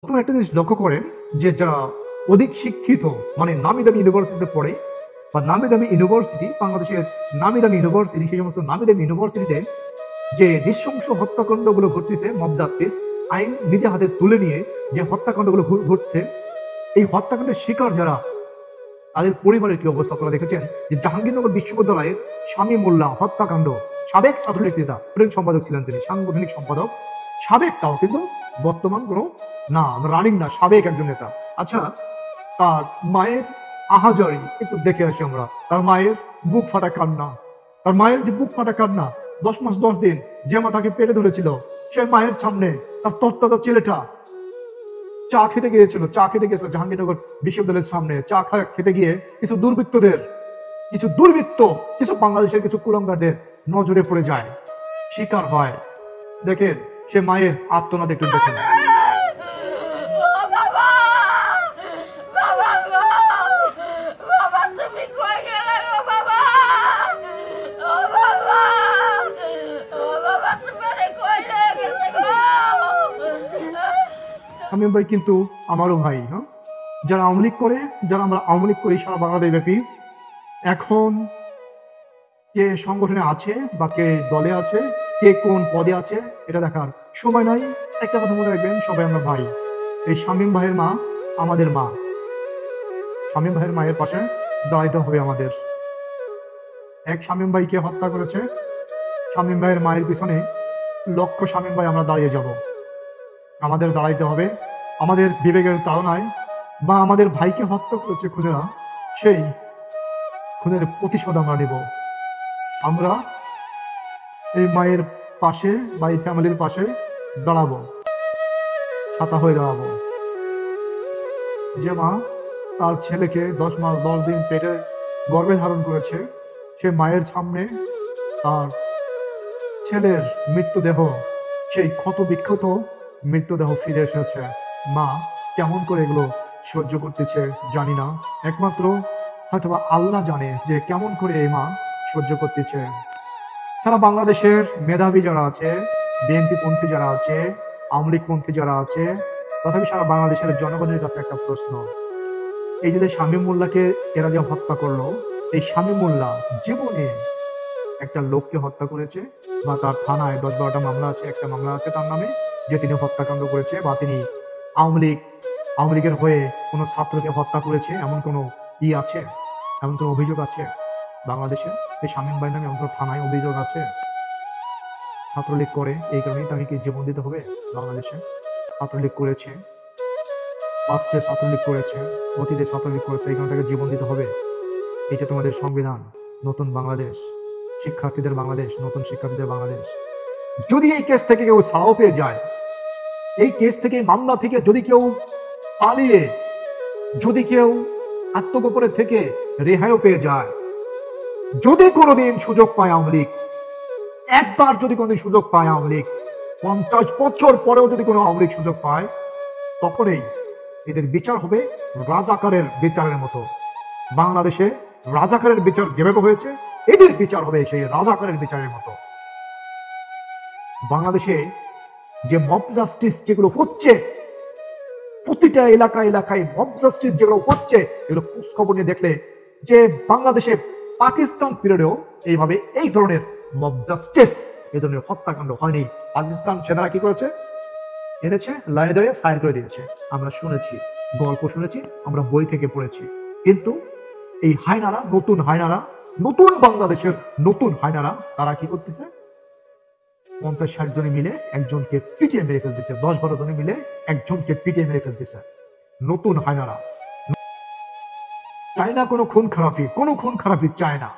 প্রথমে একটা জিনিস লক্ষ্য করেন যে যারা অধিক শিক্ষিত মানে নামি দামি ইউনিভার্সিটিতে পড়ে বা নামি দামি ইউনিভার্সিটি, বাংলাদেশের নামি দামি ইউনিভার্সিটি, সেই সমস্ত নামি দামি ইউনিভার্সিটিতে যে নৃশংস হত্যাকাণ্ডগুলো ঘটতেছে, মব জাস্টিস আইন নিজে হাতে তুলে নিয়ে যে হত্যাকাণ্ডগুলো ঘটছে, এই হত্যাকাণ্ডের শিকার যারা, তাদের পরিবারের কি অবস্থা আপনারা দেখেছেন? যে জাহাঙ্গীরনগর বিশ্ববিদ্যালয়ের স্বামী মোল্লা হত্যাকাণ্ড, সাবেক ছাত্রলীগ নেতা, প্রেরণ সম্পাদক ছিলেন তিনি, সাংগঠনিক সম্পাদক, সাবেক, তাও কিন্তু বর্তমান কোনো না, রানিং না, সাবেক একজন নেতা। আচ্ছা, তার মায়ের আহাজারি একটু দেখে আসি আমরা। তার মায়ের বুক ফাটা কান্না, তার মায়ের যে বুক ফাটা কান্না, 10 মাস 10 দিন যে মা তাকে পেটে ধরেছিল, সে মায়ের সামনে তার তত্ত্বাতা ছেলেটা চা খেতে গিয়েছিল জাহাঙ্গীরনগর বিশ্ববিদ্যালয়ের সামনে। চা খেতে গিয়ে কিছু দুর্বৃত্ত, কিছু বাংলাদেশের কিছু কুলাঙ্গারদের নজরে পড়ে যায়, শিকার হয়। দেখেন সে মায়ের আত্মনাদ একটু দেখেন। শামীম ভাই কিন্তু আমারও ভাই। হ্যাঁ, যারা আওয়ামী লীগ করে, যারা আমরা আওয়ামী লীগ করি সারা বাংলাদেশ ব্যাপী, এখন কে সংগঠনে আছে বা কে দলে আছে, কে কোন পদে আছে, এটা দেখার সময় নাই। একটা কথা মনে রাখবেন, সবাই আমরা ভাই। এই শামীম ভাইয়ের মা আমাদের মা, শামীম ভাইয়ের মায়ের পাশে দাঁড়াইতে হবে আমাদের। এক শামীম ভাইকে হত্যা করেছে, শামীম ভাইয়ের মায়ের পিছনে লক্ষ শামীম ভাই আমরা দাঁড়িয়ে যাব। আমাদের দাঁড়াইতে হবে, আমাদের বিবেকের তাড়নায়, বা আমাদের ভাইকে হত্যা করেছে খুনেরা, সেই খুনের প্রতিশোধ আমরা নেব। আমরা এই মায়ের পাশে বা এই ফ্যামিলির পাশে দাঁড়াবো, ছাতা হয়ে দাঁড়াবো। যে মা তার ছেলেকে 10 মাস 10 দিন পেটে গর্ভে ধারণ করেছে, সে মায়ের সামনে তার ছেলের মৃত্যুদেহ, সেই ক্ষত বিক্ষত মৃত্যুদেহ ফিরে এসেছে। মা কেমন করে এগুলো সহ্য করতেছে জানি না, একমাত্র হয়তোবা আল্লাহ জানে যে কেমন করে এই মা সহ্য করতেছে। সারা বাংলাদেশের মেধাবী যারা আছে, বিএনপি পন্থী যারা আছে, আওয়ামী লীগ পন্থী যারা আছে, তথাপি সারা বাংলাদেশের জনগণের কাছে একটা প্রশ্ন, এই যে শামীম মোল্লাকে এরা যে হত্যা করলো, এই শামীম মোল্লা জীবনে একটা লোককে হত্যা করেছে বা তার থানায় 10-12টা মামলা আছে, একটা মামলা আছে তার নামে যে তিনি হত্যাকাণ্ড করেছে, বা তিনি আওয়ামী লীগের হয়ে কোনো ছাত্রকে হত্যা করেছে, এমন কোনো আছে, এমন কোনো অভিযোগ আছে বাংলাদেশে? এই শামীম ভাই নামে এমন কোনো থানায় অভিযোগ আছে? ছাত্রলীগ করে এই কারণেই তাকে কি জীবন দিতে হবে? বাংলাদেশে ছাত্রলীগ করেছে, পাস্টে ছাত্রলীগ করেছে, অতীতে ছাত্রলীগ করেছে, এই কারণে তাকে জীবন দিতে হবে? এটা তোমাদের সংবিধান, নতুন বাংলাদেশ, শিক্ষার্থীদের বাংলাদেশ, নতুন শিক্ষার্থীদের বাংলাদেশ। যদি এই কেস থেকে কেউ ছাড়াও পেয়ে যায়, এই কেস থেকে, মামলা থেকে যদি কেউ পালিয়ে, যদি কেউ আত্মগোপনের থেকে রেহাইও পেয়ে যায়, যদি কোনোদিন সুযোগ পায় আওয়ামী লীগ, একবার যদি কোনোদিন সুযোগ পায় আওয়ামী লীগ, 50 বছর পরেও যদি কোনো আওয়ামী লীগ সুযোগ পায়, তখনই এদের বিচার হবে রাজাকারের বিচারের মতো। বাংলাদেশে রাজাকারের বিচার যেভাবে হয়েছে, এদের বিচার হবে সেই রাজাকারের বিচারের মতো। বাংলাদেশে যে মব জাস্টিস যেগুলো হচ্ছে, প্রতিটা এলাকায় মব জাস্টিস যেগুলো হচ্ছে, এগুলো খোঁজ খবর নিয়ে দেখলে যে বাংলাদেশে পাকিস্তান পিরিয়ডেও এইভাবে এই ধরনের মব জাস্টিস, এই ধরনের হত্যাকাণ্ড হয়নি। পাকিস্তান সেনারা কি করেছে? এনেছে, লাইনে দাঁড়িয়ে ফায়ার করে দিয়েছে, আমরা শুনেছি, গল্প শুনেছি, আমরা বই থেকে পড়েছি। কিন্তু এই হায়নারা, নতুন বাংলাদেশের নতুন হায়নারা, তারা কি করতেছে? 50-60 জনে মিলে একজনকে পিটিয়ে মেরে ফেলতেছে, 10-12 জনে মিলে একজনকে পিটিয়ে মেরে ফেলতেছে। নতুন হায়নারা চায় না কোনো খুন খারাপি চায় না।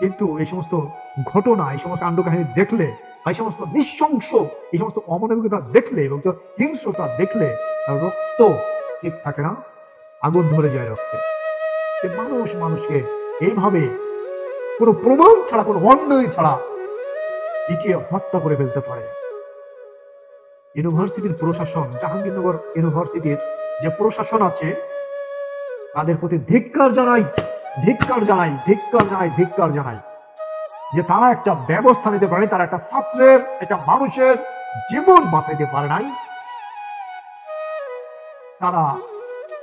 কিন্তু এই সমস্ত ঘটনা, এই সমস্ত কাণ্ডকাহিনী দেখলে, এই সমস্ত নৃশংস, এই সমস্ত অমানবিকতা দেখলে এবং হিংস্রতা দেখলে রক্ত ঠিক থাকে না, আগুন ধরে যায় রক্তে। যে মানুষকে এইভাবে কোনো প্রমাণ ছাড়া, কোনো অন্যায় ছাড়া পিটিয়ে হত্যা করে ফেলতে পারে। ইউনিভার্সিটির প্রশাসন, জাহাঙ্গীরনগর ইউনিভার্সিটির যে প্রশাসন আছে, তাদের প্রতি ধিক্কার জানাই যে তারা একটা ব্যবস্থা নিতে পারে, তারা একটা ছাত্রের, একটা মানুষের জীবন বাঁচাইতে পারে নাই। তারা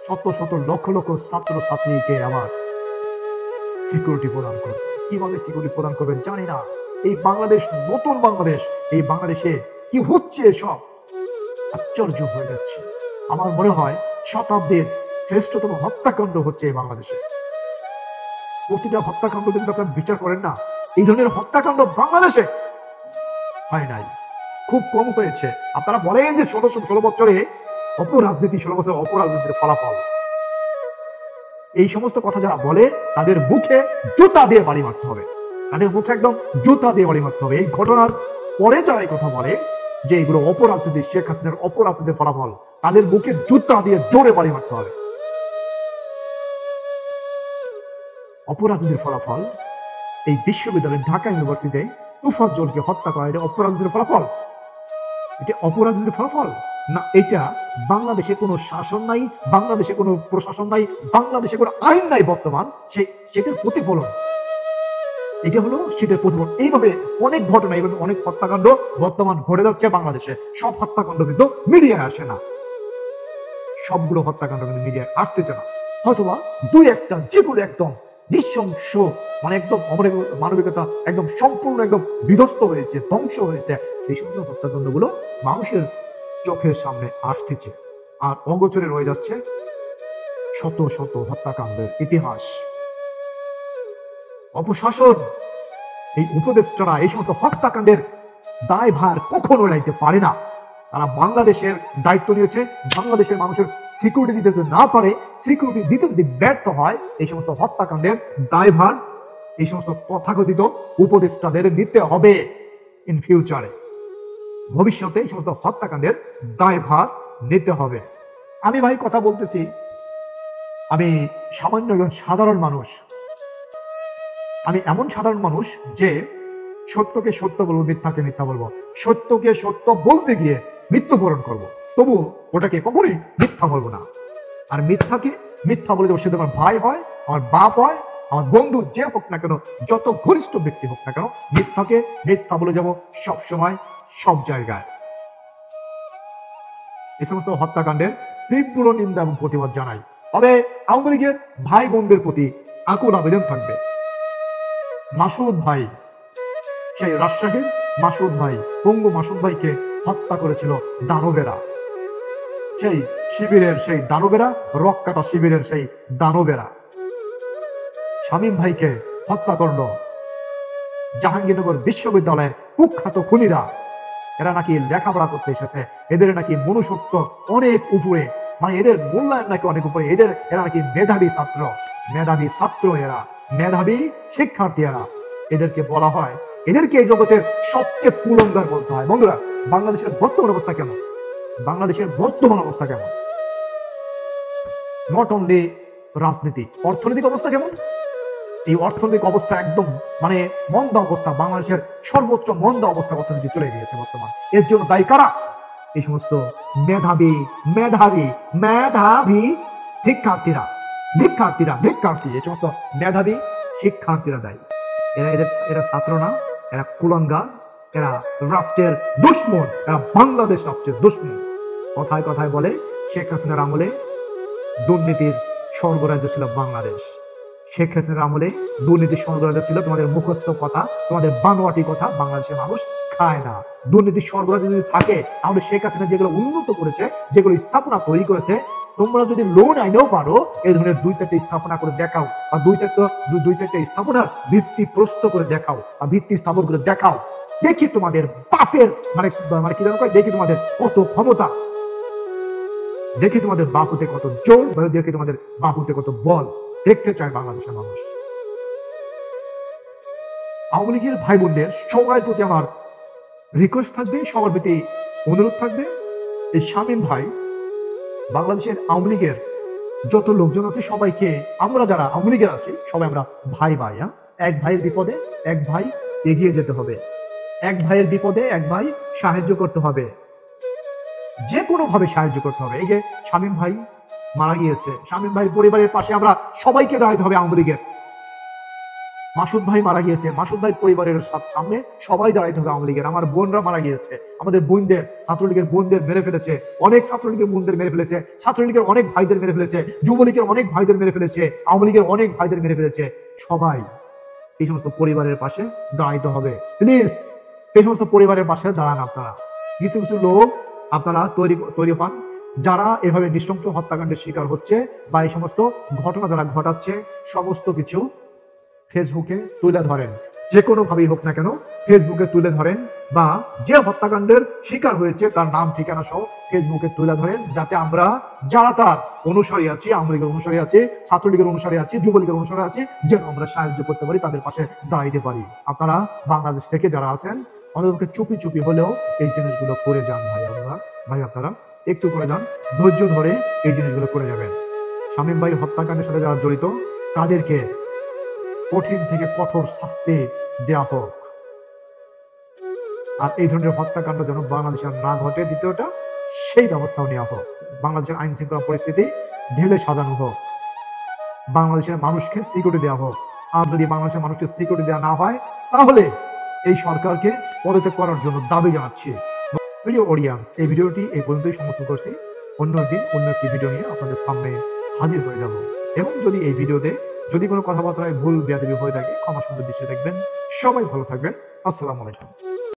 শত শত লক্ষ লক্ষ ছাত্র ছাত্রীকে আবার সিকিউরিটি প্রদান করবে। কিভাবে সিকিউরিটি প্রদান করবেন জানি না। এই বাংলাদেশ, নতুন বাংলাদেশ, এই বাংলাদেশে কি হচ্ছে সব আশ্চর্য হয়ে যাচ্ছে। আমার মনে হয় শতাব্দীর শ্রেষ্ঠতম হত্যাকাণ্ড হচ্ছে এই বাংলাদেশে। প্রতিটা হত্যাকাণ্ড যদি আপনারা বিচার করেন না, এই ধরনের হত্যাকাণ্ড বাংলাদেশে হয় নাই, খুব কম হয়েছে। আপনারা বলেন যে 16 বছরে অপরাজনীতি, 16 বছর অপরাজনীতির ফলাফল, এই সমস্ত কথা যারা বলে তাদের মুখে জুতা দিয়ে বাড়ি মারতে হবে, তাদের মুখে একদম জুতা দিয়ে বাড়ি মারতে হবে। এই ঘটনার পরে যারা এই কথা বলে যে এগুলো অপরাজনীতি, শেখ হাসিনার অপরাজনীতির ফলাফল, তাদের মুখে জুতা দিয়ে জোরে বাড়ি মারতে হবে। অপরাজনীতির ফলাফল এই বিশ্ববিদ্যালয়, ঢাকা ইউনিভার্সিটিতে তুফাজ্জলকে হত্যা করা, এটা অপরাজনীতির ফলাফল? এটা অপরাজনীতির ফলাফল না। এটা বাংলাদেশে কোনো শাসন নাই, বাংলাদেশে কোনো প্রশাসন নাই, বাংলাদেশে কোনো আইন নাই বর্তমান, সেটার প্রতিফলন। এটা হলো সেটার প্রতিফলন। এইভাবে অনেক ঘটনা, এইভাবে অনেক হত্যাকাণ্ড বর্তমান ঘটে যাচ্ছে বাংলাদেশে। সব হত্যাকাণ্ড কিন্তু মিডিয়ায় আসে না, সবগুলো হত্যাকাণ্ড কিন্তু মিডিয়ায় আসতেছে না। হয়তোবা দুই একটা যেগুলো একদম নৃশংস, মানে একদম মানবিকতা একদম সম্পূর্ণ একদম বিধ্বস্ত হয়েছে, ধ্বংস হয়েছে, এই সমস্ত হত্যাকাণ্ড গুলো মানুষের চোখের সামনে আসতেছে। আর অগোচরে রয়ে যাচ্ছে শত শত হত্যাকাণ্ডের ইতিহাস। অপশাসন, এই উপদেষ্টারা এই সমস্ত হত্যাকাণ্ডের দায়ভার কখনো এড়াইতে পারে না। তারা বাংলাদেশের দায়িত্ব নিয়েছে, বাংলাদেশের মানুষের সিকিউরিটি দিতে যদি না পারে, সিকিউরিটি দিতে যদি ব্যর্থ হয়, এই সমস্ত হত্যাকাণ্ডের দায়ভার এই সমস্ত তথাকথিত উপদেষ্টাদের নিতে হবে। ইন ফিউচারে, ভবিষ্যতে এই সমস্ত হত্যাকাণ্ডের দায়ভার নিতে হবে। আমি ভাই কথা বলতেছি, আমি সামান্য একজন সাধারণ মানুষ। আমি এমন সাধারণ মানুষ যে সত্যকে সত্য বলবো, মিথ্যাকে মিথ্যা বলবো, সত্যকে সত্য বলতে গিয়ে মৃত্যুবরণ করবো, তবু ওটাকে কখনোই মিথ্যা বলবো না। আর মিথ্যাকে মিথ্যা বলে দেবো, সে আমার ভাই হয়, আমার বাপ হয়, আমার বন্ধু যে হোক না কেন, যত ঘনিষ্ঠ ব্যক্তি হোক না কেন, মিথ্যাকে মিথ্যা বলে যাব সব সময়, সব জায়গায়। এই সমস্ত হত্যাকাণ্ডের তীব্র নিন্দা এবং প্রতিবাদ জানাই। তবে আওয়ামী লীগের ভাই বোনদের প্রতি আকুল আবেদন থাকবে। মাসুদ ভাই, সেই রাজশাহীর মাসুদ ভাই, পঙ্গু মাসুদ ভাইকে হত্যা করেছিল দানবেরা, সেই শিবিরের সেই দানবেরা, রক্কাটা শিবিরের সেই দানবেরা। শামীম ভাইকে হত্যা করল জাহাঙ্গীরনগর বিশ্ববিদ্যালয়ের কুখ্যাত খুনিরা। এরা নাকি লেখাপড়া করতে এসেছে, এদের নাকি মনুষ্যত্ব অনেক উপরে, মানে এদের মূল্যায়ন নাকি অনেক উপরে, এরা নাকি মেধাবী ছাত্র, মেধাবী ছাত্র, এরা মেধাবী শিক্ষার্থী। এরা, এদেরকে বলা হয়, এদেরকে এই জগতের সবচেয়ে কুলঙ্গার বলতে হয়। বন্ধুরা, বাংলাদেশের বর্তমান অবস্থা কেমন? বাংলাদেশের বর্তমান অবস্থা কেমন? নট অনলি রাজনীতি, অর্থনৈতিক অবস্থা কেমন? এই অর্থনৈতিক অবস্থা একদম মানে মন্দা অবস্থা, বাংলাদেশের সর্বোচ্চ মন্দা অবস্থা অর্থনীতি চলে গিয়েছে বর্তমান। এর জন্য দায়ী কারা? এই সমস্ত মেধাবী মেধাবী মেধাবী শিক্ষার্থীরা, শিক্ষার্থী, এই সমস্ত মেধাবী শিক্ষার্থীরা দায়ী। এরা ছাত্র না, এরা কুলাঙ্গার, এরা রাষ্ট্রের দুশ্মন, এরা বাংলাদেশ রাষ্ট্রের দুশ্মন। কথায় কথায় বলে শেখ হাসিনার আমলে দুর্নীতির স্বর্গরাজ্য ছিল বাংলাদেশ। শেখ হাসিনার আমলে দুর্নীতির স্বর্গরাজ্য ছিল তোমাদের মুখস্থ কথা, তোমাদের বানোয়াটি কথা বাংলাদেশের মানুষ খায় না। দুর্নীতির স্বর্গরাজ্য যদি থাকে, তাহলে শেখ হাসিনা যেগুলো উন্নত করেছে, যেগুলো স্থাপনা তৈরি করেছে, তোমরা যদি লোন আইনেও পারো, এই ধরনের 2-4টা স্থাপনা করে দেখাও, আর দুই চারটা স্থাপনার ভিত্তি প্রস্তুত করে দেখাও, আর ভিত্তি স্থাপন করে দেখাও। দেখি তোমাদের বাপের মানে কি জানো, দেখি তোমাদের কত ক্ষমতা, দেখি তোমাদের বাহুতে কত জোর, দেখি তোমাদের বাহুতে কত বল। দেখতে চায় বাংলাদেশের মানুষ। আওয়ামী লীগের ভাই বোনদের সবার প্রতি আমার রিকোয়েস্ট থাকবে, সবার প্রতি অনুরোধ থাকবে, এই শামীম ভাই, বাংলাদেশের আওয়ামী লীগের যত লোকজন আছে সবাইকে, আমরা যারা আওয়ামী লীগের আছি সবাই আমরা ভাই ভাই। এক ভাইয়ের বিপদে এক ভাই এগিয়ে যেতে হবে, এক ভাইয়ের বিপদে এক ভাই সাহায্য করতে হবে, যে কোনো ভাবে সাহায্য করতে হবে। এই যে শামীম ভাই মারা গিয়েছে, শামীম ভাই পরিবারের পাশে আমরা সবাইকে দাঁড়াতে হবে আওয়ামী লীগের। মাসুদ ভাই মারা গিয়েছে, মাসুদ ভাই পরিবারের সামনে সবাই দাঁড়াইতে হবে আওয়ামী লীগের। আমার বোনরা মারা গিয়েছে, আমাদের বোনদের, ছাত্রলীগের বোনদের মেরে ফেলেছে, অনেক ছাত্রলীগের বোনদের মেরে ফেলেছে, ছাত্রলীগের অনেক ভাইদের মেরে ফেলেছে, যুবলীগের অনেক ভাইদের মেরে ফেলেছে, আওয়ামী লীগের অনেক ভাইদের মেরে ফেলেছে। সবাই এই সমস্ত পরিবারের পাশে দাঁড়াইতে হবে। প্লিজ এই সমস্ত পরিবারের পাশে দাঁড়ান আপনারা। কিছু কিছু লোক আপনারা তৈরি হন যারা এভাবে নৃশংস হত্যাকাণ্ডের শিকার হচ্ছে বা এই সমস্ত ঘটনা যারা ঘটাচ্ছে, সমস্ত কিছু ফেসবুকে তুলে ধরেন, যে কোনো ভাবেই হোক না কেন ফেসবুকে তুলে ধরেন, বা যে হত্যাকাণ্ডের শিকার হয়েছে তার নাম ঠিকানা সহ ফেসবুকে তুলে ধরেন, যাতে আমরা যারা তার অনুসারী আছি, আওয়ামী লীগের অনুসারী আছি, ছাত্রলীগের অনুসারী আছি, যুবলীগের অনুসারী আছি, যেন আমরা সাহায্য করতে পারি, তাদের পাশে দাঁড়াইতে পারি। আপনারা বাংলাদেশ থেকে যারা আছেন অন্তত চুপি চুপি হলেও এই জিনিসগুলো করে যান আপনারা একটু করে যান, ধৈর্য ধরে এই জিনিসগুলো করে যাবেন। শামীম ভাই হত্যাকাণ্ডের সাথে যারা জড়িত তাদেরকে কঠিন থেকে কঠোর শাস্তি দেওয়া হোক। আর এই ধরনের হত্যাকাণ্ড যেন বাংলাদেশে না ঘটে, দ্বিতীয়টা সেই ব্যবস্থাও নেওয়া হোক। বাংলাদেশের আইন শৃঙ্খলা পরিস্থিতি ঢেলে সাজানো হোক, বাংলাদেশের মানুষকে সিকিউরিটি দেওয়া হোক। আর যদি বাংলাদেশের মানুষকে সিকিউরিটি দেওয়া না হয় তাহলে এই সরকারকে পদত্যাগ করার জন্য দাবি জানাচ্ছি। প্রিয় অডিয়েন্স, এই ভিডিওটি এই পর্যন্তই সমর্থন করছি। অন্য দিন অন্য একটি ভিডিও নিয়ে আপনাদের সামনে হাজির হয়ে যাব। এবং যদি এই ভিডিওতে যদি কোনো কথাবার্তায় ভুল বেয়াদবি হয়ে থাকে ক্ষমা সুন্দর দৃষ্টি দেখবেন। সবাই ভালো থাকবেন। আসসালামু আলাইকুম।